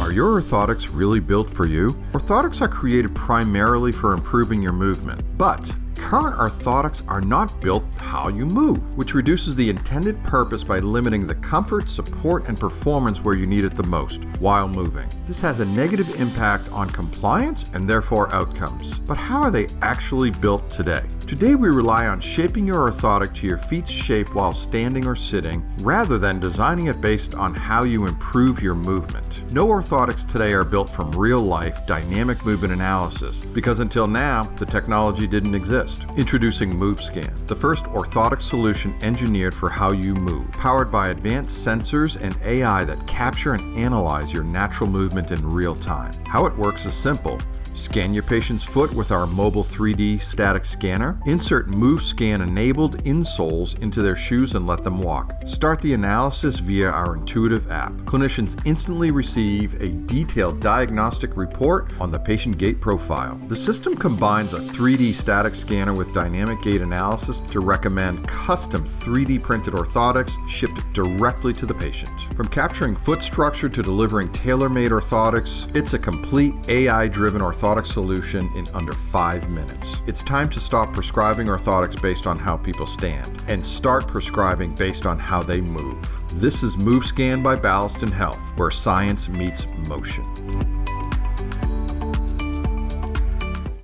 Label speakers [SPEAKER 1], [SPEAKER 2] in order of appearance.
[SPEAKER 1] Are your orthotics really built for you? Orthotics are created primarily for improving your movement, but current orthotics are not built how you move, which reduces the intended purpose by limiting the comfort, support, and performance where you need it the most while moving. This has a negative impact on compliance and therefore outcomes. But how are they actually built today? Today we rely on shaping your orthotic to your feet's shape while standing or sitting, rather than designing it based on how you improve your movement. No orthotics today are built from real-life dynamic movement analysis, because until now, the technology didn't exist. Introducing Mov-Scan, the first orthotic solution engineered for how you move, powered by advanced sensors and AI that capture and analyze your natural movement in real time. How it works is simple. Scan your patient's foot with our mobile 3D static scanner. Insert Mov-Scan-enabled insoles into their shoes and let them walk. Start the analysis via our intuitive app. Clinicians instantly receive a detailed diagnostic report on the patient gait profile. The system combines a 3D static scanner with dynamic gait analysis to recommend custom 3D printed orthotics shipped directly to the patient. From capturing foot structure to delivering tailor-made orthotics, it's a complete AI-driven orthotic solution in under 5 minutes. It's time to stop prescribing orthotics based on how people stand and start prescribing based on how they move. This is Mov-Scan by Baliston Health, where science meets motion.